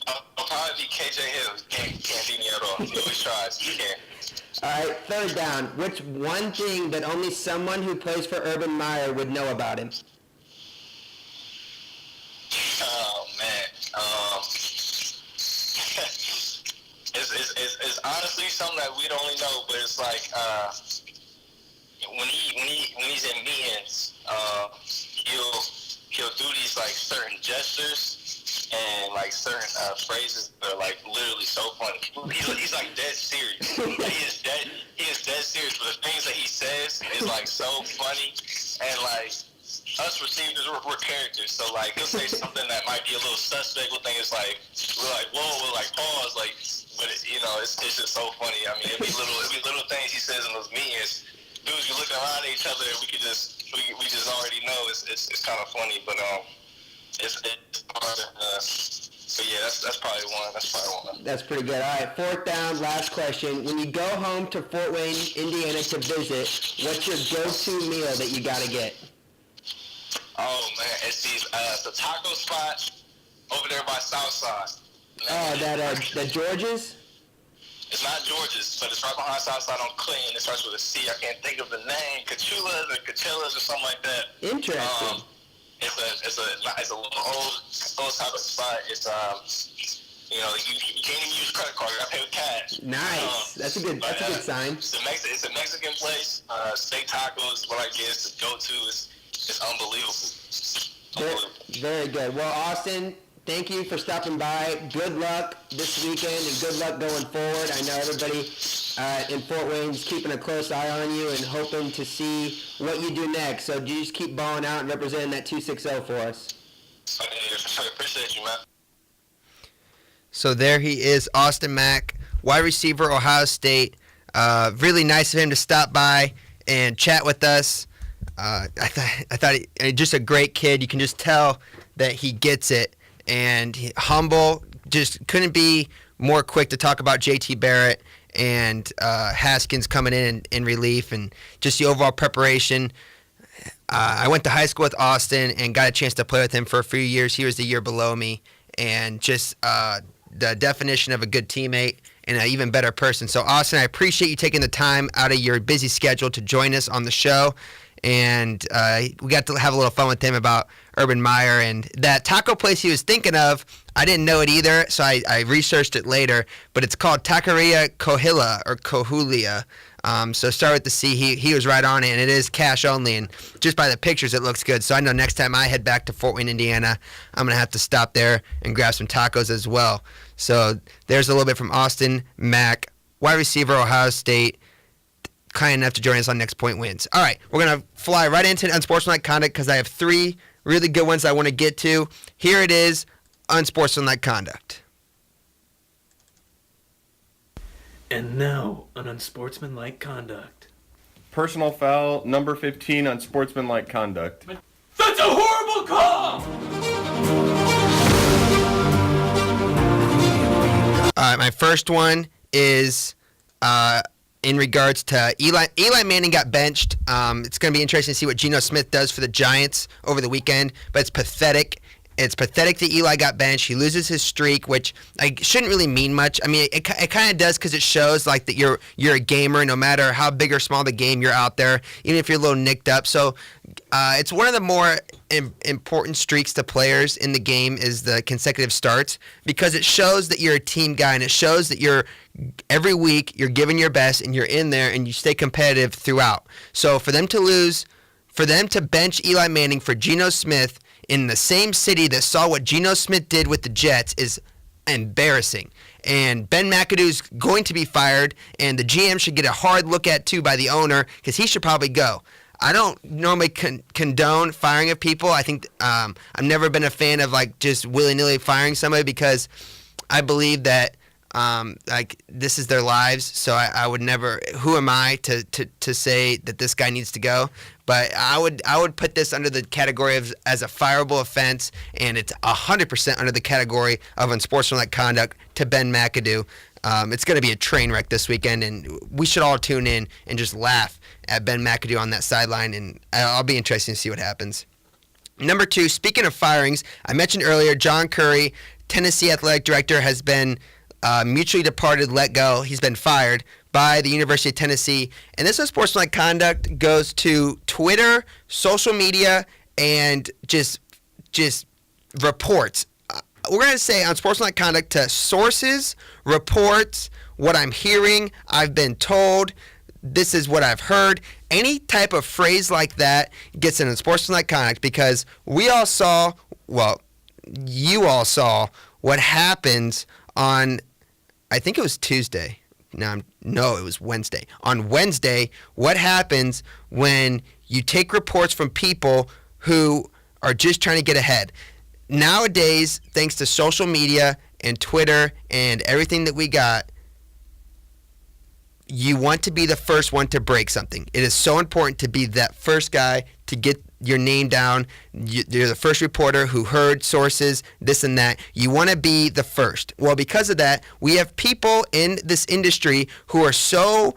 I'll probably be KJ Hill. Can't beat me at all. He always tries. He can't. All right, third down. Which one thing that only someone who plays for Urban Meyer would know about him? Oh, man. It's honestly something that we'd only know, but it's like when he's in meetings, he'll do these like certain gestures and like certain phrases that are like literally so funny. He's like dead serious. He is dead serious, but the things that he says is like so funny, and like us receivers, we're characters, so like he'll say something that might be a little suspect. We'll think it's like we're like whoa, we'll like pause, like, but it's just so funny. I mean, it'd be little things he says in those meetings. Dudes, you look around at each other, and we just already know it's kind of funny, but it's hard. So yeah, that's probably one. That's pretty good. All right, fourth down, last question. When you go home to Fort Wayne, Indiana to visit, what's your go-to meal that you got to get? Oh man, it's the taco spot over there by Southside. That George's? It's not George's, but it's right behind Southside on Clinton. It starts with a C. I can't think of the name. Cachulas or something like that. Interesting. It's a little old type of spot. It's you can't even use credit card. You gotta pay with cash. Nice. That's a good sign. It's a Mexican place. Steak tacos is what I get. It's the go-to. It's unbelievable. Very good. Well, Austin, thank you for stopping by. Good luck this weekend and good luck going forward. I know everybody in Fort Wayne is keeping a close eye on you and hoping to see what you do next. So you just keep balling out and representing that 260 for us. I appreciate you, man. So there he is, Austin Mack, wide receiver, Ohio State. Really nice of him to stop by and chat with us. I thought just a great kid. You can just tell that he gets it, and humble. Just couldn't be more quick to talk about JT Barrett and Haskins coming in relief, and just the overall preparation. I went to high school with Austin and got a chance to play with him for a few years. He was the year below me, and just the definition of a good teammate and an even better person. So, Austin, I appreciate you taking the time out of your busy schedule to join us on the show. And we got to have a little fun with him about Urban Meyer and that taco place he was thinking of. I didn't know it either, so I researched it later. But it's called Taqueria Cohila or Cohulia. So start with the C. He was right on it, and it is cash only. And just by the pictures, it looks good. So I know next time I head back to Fort Wayne, Indiana, I'm going to have to stop there and grab some tacos as well. So there's a little bit from Austin Mack, wide receiver, Ohio State. Kind enough to join us on Next Point Wins. All right, we're going to fly right into unsportsmanlike conduct because I have 3 really good ones I want to get to. Here it is, unsportsmanlike conduct. And now, on unsportsmanlike conduct. Personal foul, number 15, unsportsmanlike conduct. That's a horrible call! My first one is in regards to Eli Manning got benched. It's going to be interesting to see what Geno Smith does for the Giants over the weekend, but it's pathetic. It's pathetic that Eli got benched. He loses his streak, which shouldn't really mean much. I mean, it kind of does because it shows like that you're a gamer. No matter how big or small the game, you're out there, even if you're a little nicked up. So it's one of the more important streaks to players in the game is the consecutive starts because it shows that you're a team guy and it shows that you're every week you're giving your best and you're in there and you stay competitive throughout. So for them to lose, for them to bench Eli Manning for Geno Smith in the same city that saw what Geno Smith did with the Jets is embarrassing. And Ben McAdoo's going to be fired, and the GM should get a hard look at, too, by the owner because he should probably go. I don't normally condone firing of people. I think I've never been a fan of, just willy-nilly firing somebody because I believe that this is their lives, so I would never. Who am I to say that this guy needs to go? But I would put this under the category of as a fireable offense, and it's 100% under the category of unsportsmanlike conduct to Ben McAdoo. It's going to be a train wreck this weekend, and we should all tune in and just laugh at Ben McAdoo on that sideline, and I'll be interested to see what happens. Number 2, speaking of firings, I mentioned earlier John Curry, Tennessee athletic director, has been mutually departed, let go. He's been fired by the University of Tennessee. And this unsportsmanlike conduct goes to Twitter, social media, and just reports. We're going to say unsportsmanlike conduct to sources, reports, what I'm hearing, I've been told, this is what I've heard. Any type of phrase like that gets an unsportsmanlike conduct because we all saw, well, you all saw what happens on, I think it was Tuesday. No, it was Wednesday. On Wednesday, what happens when you take reports from people who are just trying to get ahead? Nowadays, thanks to social media and Twitter and everything that we got, you want to be the first one to break something. It is so important to be that first guy to get your name down. You're the first reporter who heard sources, this and that. You want to be the first. Well, because of that, we have people in this industry who are so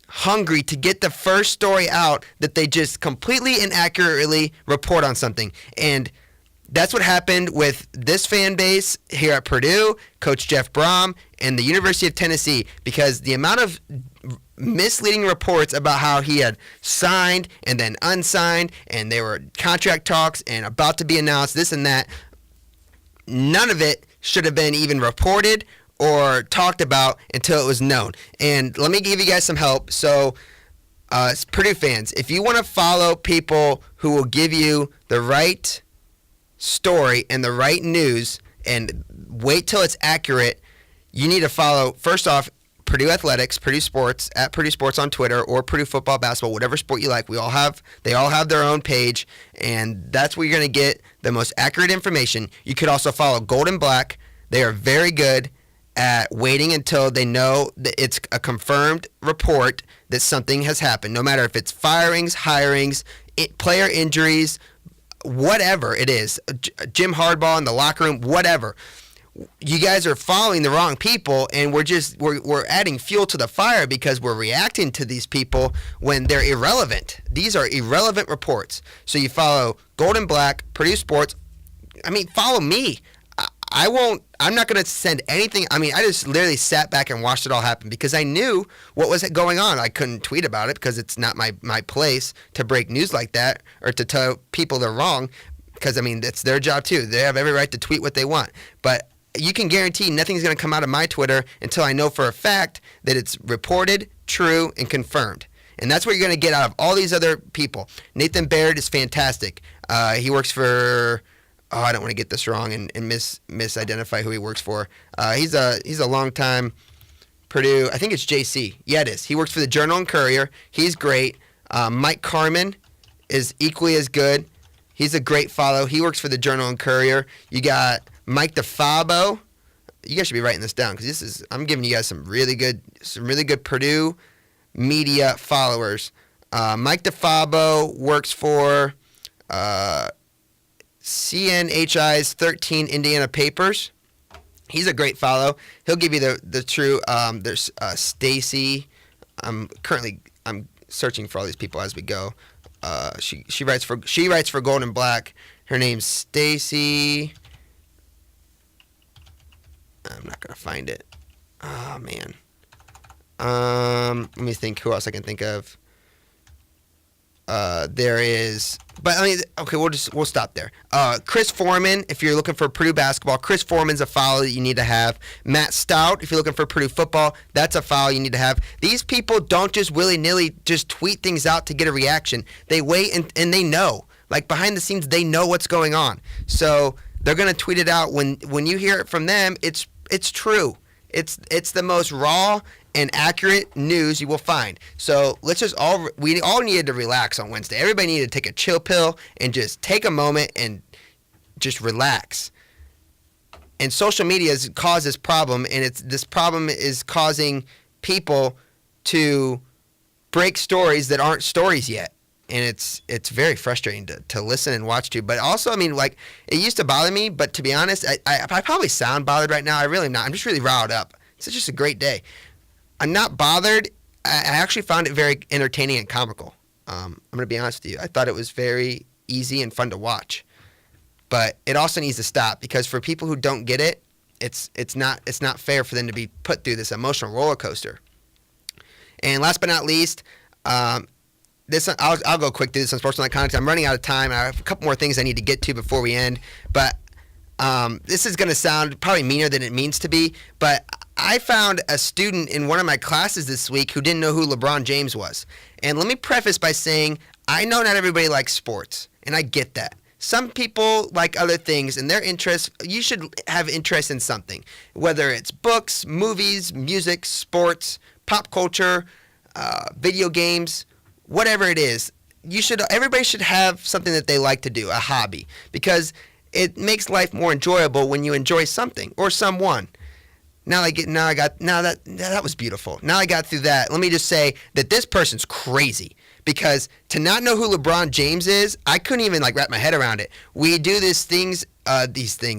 hungry to get the first story out that they just completely inaccurately report on something. And that's what happened with this fan base here at Purdue, Coach Jeff Brom, and the University of Tennessee, because the amount of misleading reports about how he had signed and then unsigned, and there were contract talks and about to be announced, this and that, none of it should have been even reported or talked about until it was known. And let me give you guys some help. So, Purdue fans, if you want to follow people who will give you the right story and the right news and wait till it's accurate, you need to follow, first off, Purdue Athletics, Purdue Sports, at Purdue Sports on Twitter, or Purdue Football, Basketball, whatever sport you like. They all have their own page, and that's where you're going to get the most accurate information. You could also follow Gold and Black. They are very good at waiting until they know that it's a confirmed report that something has happened, no matter if it's firings, hirings, player injuries, whatever it is, Jim Harbaugh in the locker room, whatever. You guys are following the wrong people, and we're adding fuel to the fire because we're reacting to these people when they're irrelevant. These are irrelevant reports. So you follow Gold and Black, Purdue Sports, follow me. I won't. I'm not going to send anything. I just literally sat back and watched it all happen because I knew what was going on. I couldn't tweet about it because it's not my place to break news like that or to tell people they're wrong because, it's their job too. They have every right to tweet what they want. But you can guarantee nothing's going to come out of my Twitter until I know for a fact that it's reported, true, and confirmed. And that's what you're going to get out of all these other people. Nathan Baird is fantastic. He works for... I don't want to get this wrong and misidentify who he works for. He's a long time Purdue. I think it's JC. Yeah, it is. He works for the Journal and Courier. He's great. Mike Carmen is equally as good. He's a great follow. He works for the Journal and Courier. You got Mike DeFabo. You guys should be writing this down because I'm giving you guys some really good Purdue media followers. Mike DeFabo works for CNHI's 13 Indiana Papers. He's a great follow. He'll give you the true. There's Stacy. I'm searching for all these people as we go. She writes for Gold and Black. Her name's Stacy. I'm not gonna find it. Oh man. Let me think. Who else I can think of? There is, but okay, we'll stop there. Chris Foreman, if you're looking for Purdue basketball, Chris Foreman's a follow that you need to have. Matt Stout, if you're looking for Purdue football, that's a follow you need to have. These people don't just willy-nilly just tweet things out to get a reaction. They wait and they know. Like behind the scenes, they know what's going on. So they're gonna tweet it out when you hear it from them. It's true. It's the most raw and accurate news you will find. So we all needed to relax on Wednesday. Everybody needed to take a chill pill and just take a moment and just relax. And social media has caused this problem, and this problem is causing people to break stories that aren't stories yet. And it's very frustrating to listen and watch to. But also, it used to bother me, but to be honest, I probably sound bothered right now. I really am not. I'm just really riled up. It's just a great day. I'm not bothered. I actually found it very entertaining and comical. I'm going to be honest with you. I thought it was very easy and fun to watch. But it also needs to stop because for people who don't get it, it's not fair for them to be put through this emotional roller coaster. And last but not least, I'll go quick through this Unsportsmanlike content. I'm running out of time. I have a couple more things I need to get to before we end. But this is going to sound probably meaner than it means to be. But I found a student in one of my classes this week who didn't know who LeBron James was. And let me preface by saying I know not everybody likes sports, and I get that. Some people like other things, and their interests, you should have interest in something, whether it's books, movies, music, sports, pop culture, video games, whatever it is. Everybody should have something that they like to do, a hobby, because it makes life more enjoyable when you enjoy something or someone. That was beautiful. Now I got through that. Let me just say that this person's crazy because to not know who LeBron James is, I couldn't even wrap my head around it. We do these things.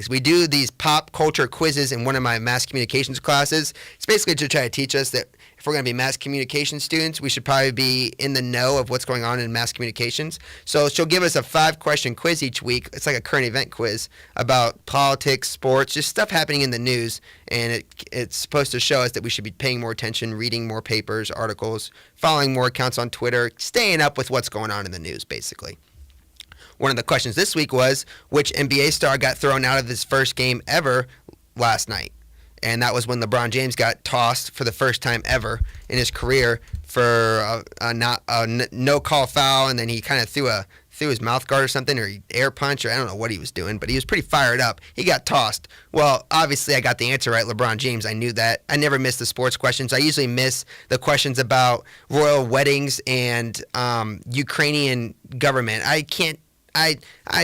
We do these pop culture quizzes in one of my mass communications classes. It's basically to try to teach us that if we're going to be mass communication students, we should probably be in the know of what's going on in mass communications. So she'll give us a 5-question quiz each week. It's like a current event quiz about politics, sports, just stuff happening in the news. And it's supposed to show us that we should be paying more attention, reading more papers, articles, following more accounts on Twitter, staying up with what's going on in the news, basically. One of the questions this week was, which NBA star got thrown out of his first game ever last night? And that was when LeBron James got tossed for the first time ever in his career for a no-call foul, and then he kind of threw his mouth guard or something, or he air punch, or I don't know what he was doing, but he was pretty fired up. He got tossed. Well, obviously I got the answer right, LeBron James. I knew that. I never miss the sports questions. I usually miss the questions about royal weddings and Ukrainian government. I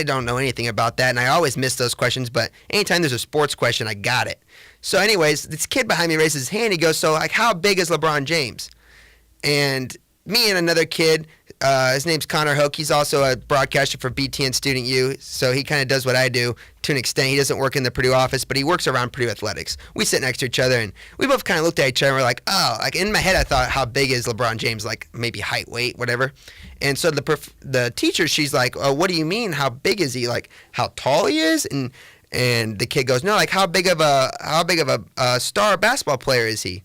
don't know anything about that, and I always miss those questions, but anytime there's a sports question, I got it. So anyways, this kid behind me raises his hand. He goes, so how big is LeBron James? And me and another kid his name's Connor Hoke. He's also a broadcaster for BTN Student U, so he kind of does what I do to an extent. He doesn't work in the Purdue office, but he works around Purdue Athletics. We sit next to each other, and we both kind of looked at each other, and we're like, oh, like in my head I thought, how big is LeBron James? Like maybe height, weight, whatever. And so the teacher, she's like, oh, what do you mean? How big is he? Like how tall he is? And the kid goes, no, like how big of a star basketball player is he?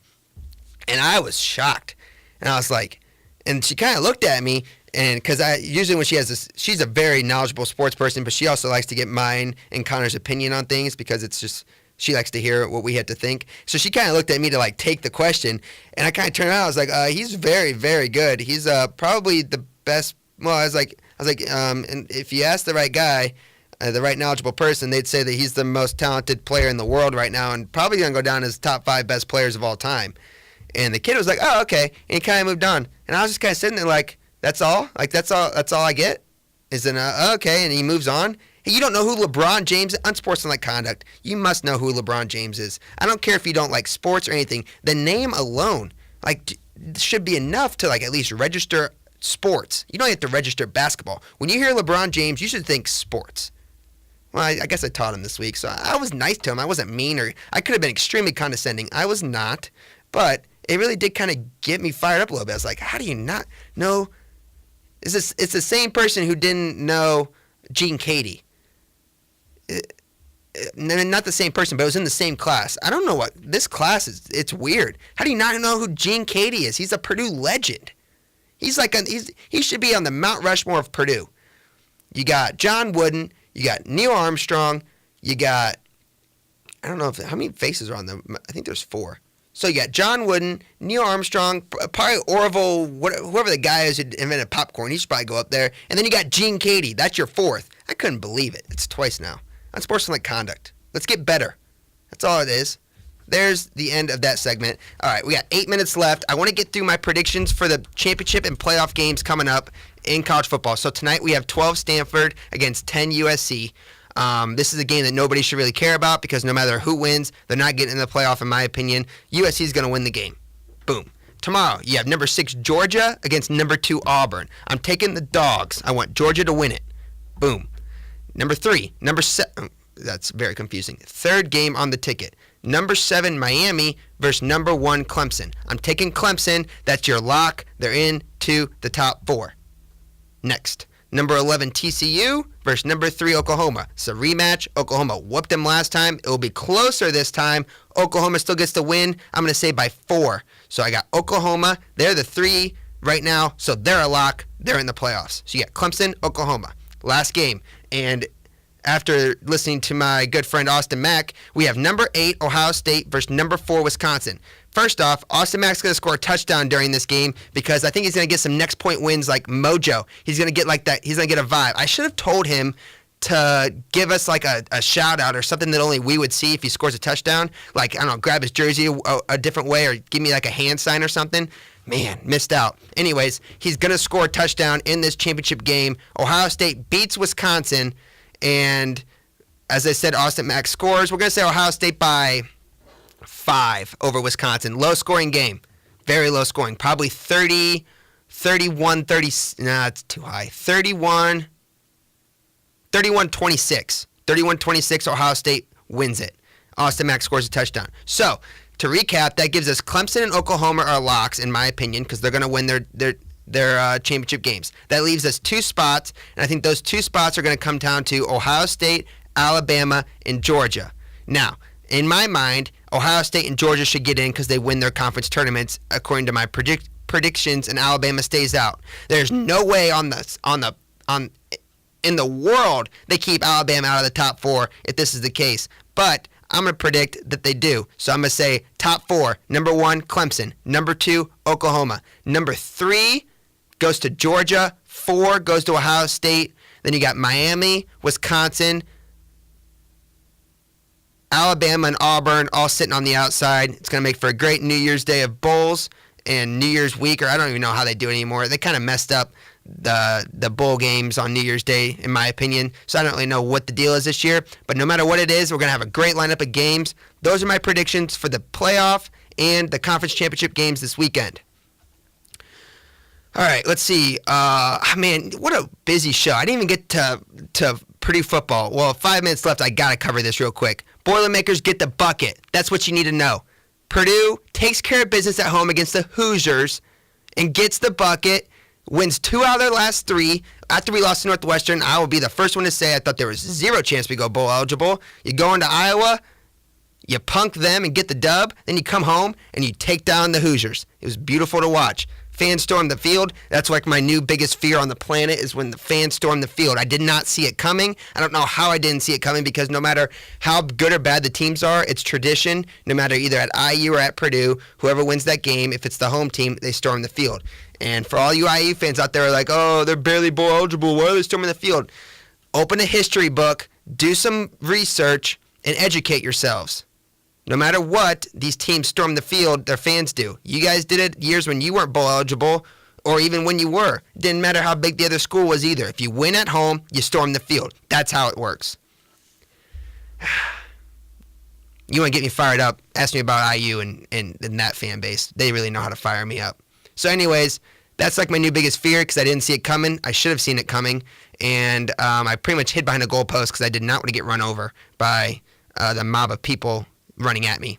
And I was shocked, and I was like, and she kind of looked at me, and because usually when she has this, she's a very knowledgeable sports person, but she also likes to get mine and Connor's opinion on things because it's just she likes to hear what we had to think. So she kind of looked at me to like take the question, and I kind of turned around. I was like, he's very, very good. He's probably the best. Well, I was like, and if you ask the right guy, the right knowledgeable person, they'd say that he's the most talented player in the world right now, and probably gonna go down as top 5 best players of all time. And the kid was like, oh, okay. And he kind of moved on. And I was just kind of sitting there like, that's all? Like, that's all I get? Is it, okay. And he moves on. Hey, you don't know who LeBron James is? Unsportsmanlike conduct. You must know who LeBron James is. I don't care if you don't like sports or anything. The name alone, like, should be enough to, like, at least register sports. You don't have to register basketball. When you hear LeBron James, you should think sports. Well, I guess I taught him this week, so I was nice to him. I wasn't mean, or I could have been extremely condescending. I was not, but it really did kind of get me fired up a little bit. I was like, how do you not know? It's the same person who didn't know Gene Katie. Not the same person, but it was in the same class. I don't know what this class is. It's weird. How do you not know who Gene Katie is? He's a Purdue legend. He's like he should be on the Mount Rushmore of Purdue. You got John Wooden. You got Neil Armstrong. You got, I don't know how many faces are on them. I think there's 4. So you got John Wooden, Neil Armstrong, probably Orville, whoever the guy is who invented popcorn. He should probably go up there. And then you got Gene Katie. That's your 4th. I couldn't believe it. It's twice now. Unsportsmanlike conduct. Let's get better. That's all it is. There's the end of that segment. All right, we got 8 minutes left. I want to get through my predictions for the championship and playoff games coming up in college football. So tonight we have 12 Stanford against 10 USC. This is a game that nobody should really care about because no matter who wins, they're not getting in the playoff, in my opinion. USC is going to win the game. Boom. Tomorrow, you have number 6 Georgia against number 2 Auburn. I'm taking the dogs. I want Georgia to win it. Boom. Number 7. That's very confusing. 3rd game on the ticket. Number 7 Miami versus number 1 Clemson. I'm taking Clemson. That's your lock. They're into the top 4. Next. Number 11 TCU versus number 3 Oklahoma. It's a rematch. Oklahoma whooped them last time. It will be closer this time. Oklahoma still gets the win. I'm going to say by 4. So I got Oklahoma. They're the 3 right now, so they're a lock. They're in the playoffs. So you got Clemson, Oklahoma. Last game. And after listening to my good friend Austin Mack, we have number 8 Ohio State versus number 4 Wisconsin. First off, Austin Mack's going to score a touchdown during this game because I think he's going to get some next point wins like mojo. He's going to get like that. He's going to get a vibe. I should have told him to give us like a shout out or something that only we would see if he scores a touchdown. Like, I don't know, grab his jersey a different way or give me like a hand sign or something. Man, missed out. Anyways, he's going to score a touchdown in this championship game. Ohio State beats Wisconsin. And as I said, Austin Mack scores. We're going to say Ohio State by 5 over Wisconsin. Low scoring game. Very low scoring. Probably 30, 31, 30. Nah, it's too high. 31, 26. 31-26, Ohio State wins it. Austin Mack scores a touchdown. So, to recap, that gives us Clemson and Oklahoma are locks, in my opinion, because they're going to win their championship games. That leaves us 2 spots, and I think those 2 spots are going to come down to Ohio State, Alabama, and Georgia. Now, in my mind, Ohio State and Georgia should get in because they win their conference tournaments according to my predictions, and Alabama stays out. There's no way in the world they keep Alabama out of the top 4 if this is the case. But I'm going to predict that they do. So I'm going to say top 4. Number 1, Clemson. Number 2, Oklahoma. Number 3 goes to Georgia. 4 goes to Ohio State. Then you got Miami, Wisconsin, Alabama, and Auburn all sitting on the outside. It's going to make for a great New Year's Day of bowls and New Year's week, or I don't even know how they do it anymore. They kind of messed up the bowl games on New Year's Day, in my opinion. So I don't really know what the deal is this year. But no matter what it is, we're going to have a great lineup of games. Those are my predictions for the playoff and the conference championship games this weekend. All right, let's see. Man, what a busy show. I didn't even get to Purdue football. Well, 5 minutes left. I got to cover this real quick. Boilermakers get the bucket. That's what you need to know. Purdue takes care of business at home against the Hoosiers and gets the bucket, wins 2 out of their last 3. After we lost to Northwestern, I will be the first one to say I thought there was zero chance we go bowl eligible. You go into Iowa, you punk them and get the dub, then you come home and you take down the Hoosiers. It was beautiful to watch. Fans stormed the field. That's like my new biggest fear on the planet is when the fans storm the field. I did not see it coming. I don't know how I didn't see it coming because no matter how good or bad the teams are, it's tradition. No matter either at IU or at Purdue, whoever wins that game, if it's the home team, they storm the field. And for all you IU fans out there like, oh, they're barely bowl eligible. Why are they storming the field? Open a history book, do some research, and educate yourselves. No matter what, these teams storm the field, their fans do. You guys did it years when you weren't bowl eligible, or even when you were. Didn't matter how big the other school was either. If you win at home, you storm the field. That's how it works. You want to get me fired up, ask me about IU and that fan base. They really know how to fire me up. So anyways, that's like my new biggest fear because I didn't see it coming. I should have seen it coming. And I pretty much hid behind a goalpost because I did not want to get run over by the mob of people running at me.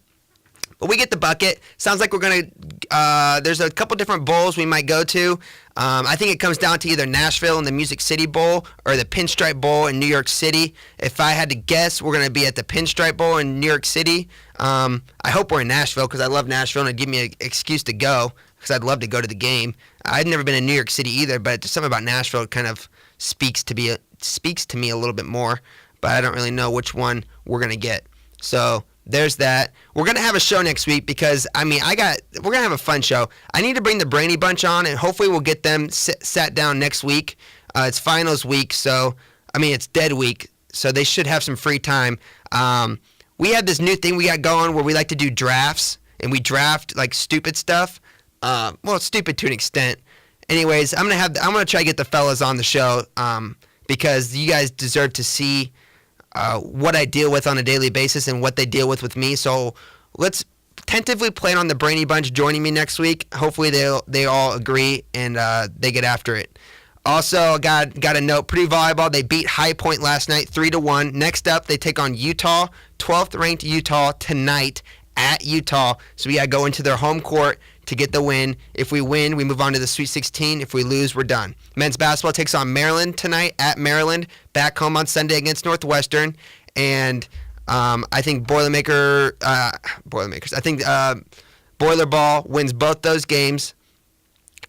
But we get the bucket. Sounds like we're going to, there's a couple different bowls we might go to. I think it comes down to either Nashville and the Music City Bowl or the Pinstripe Bowl in New York City. If I had to guess, we're going to be at the Pinstripe Bowl in New York City. I hope we're in Nashville because I love Nashville and it'd give me an excuse to go because I'd love to go to the game. I've never been in New York City either, but just something about Nashville kind of speaks to me a little bit more, but I don't really know which one we're going to get. So there's that. We're going to have a show next week because, we're going to have a fun show. I need to bring the Brainy Bunch on, and hopefully we'll get them sat down next week. It's finals week, so, it's dead week, so they should have some free time. We have this new thing we got going where we like to do drafts, and we draft, like, stupid stuff. It's stupid to an extent. Anyways, I'm gonna try to get the fellas on the show because you guys deserve to see what I deal with on a daily basis and what they deal with me. So let's tentatively plan on the Brainy Bunch joining me next week. Hopefully they all agree and they get after it. Also, got a note, Purdue Volleyball, they beat High Point last night 3-1. Next up, they take on Utah, 12th ranked Utah tonight at Utah. So we got to go into their home court to get the win. If we win, we move on to the Sweet 16. If we lose, we're done. Men's basketball takes on Maryland tonight at Maryland, back home on Sunday against Northwestern. And I think Boilermakers, I think Boiler Ball wins both those games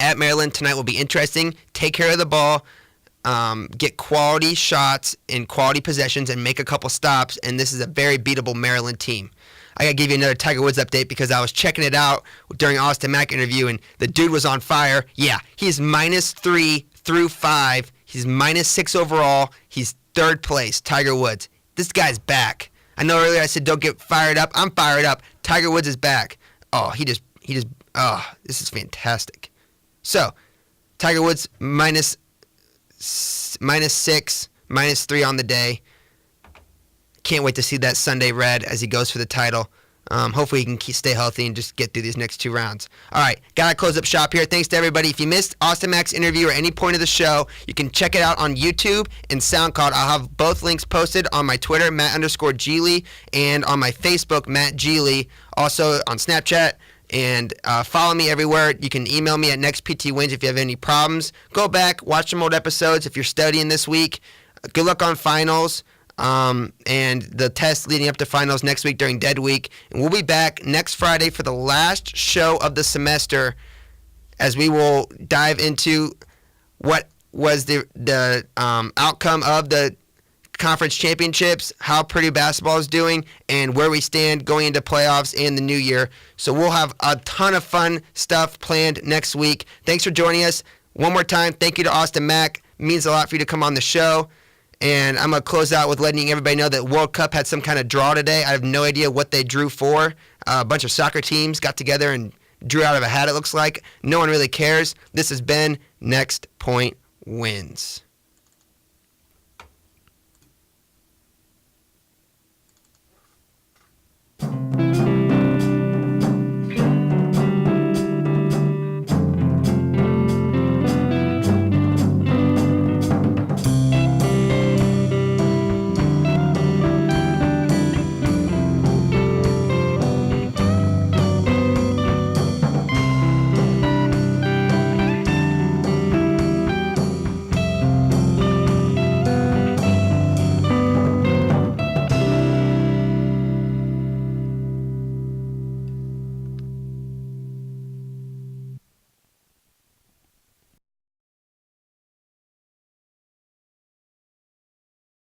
at Maryland tonight. Will be interesting. Take care of the ball, get quality shots and quality possessions, and make a couple stops. And this is a very beatable Maryland team. I got to give you another Tiger Woods update because I was checking it out during Austin Mack interview, and the dude was on fire. Yeah, he's -3 through 5. He's -6 overall. He's 3rd place, Tiger Woods. This guy's back. I know earlier I said don't get fired up. I'm fired up. Tiger Woods is back. Oh, this is fantastic. So, Tiger Woods -6, -3 on the day. Can't wait to see that Sunday red as he goes for the title. Hopefully he can stay healthy and just get through these next 2 rounds. All right, got to close up shop here. Thanks to everybody. If you missed Austin Mack's interview or any point of the show, you can check it out on YouTube and SoundCloud. I'll have both links posted on my Twitter, Matt_Geely, and on my Facebook, Matt Geely. Also on Snapchat. And follow me everywhere. You can email me at nextptwins if you have any problems. Go back, watch some old episodes if you're studying this week. Good luck on finals. And the test leading up to finals next week during Dead Week. And we'll be back next Friday for the last show of the semester as we will dive into what was the outcome of the conference championships, how Purdue basketball is doing, and where we stand going into playoffs and the new year. So we'll have a ton of fun stuff planned next week. Thanks for joining us. One more time, thank you to Austin Mack. It means a lot for you to come on the show. And I'm going to close out with letting everybody know that World Cup had some kind of draw today. I have no idea what they drew for. A bunch of soccer teams got together and drew out of a hat, it looks like. No one really cares. This has been Next Point Wins.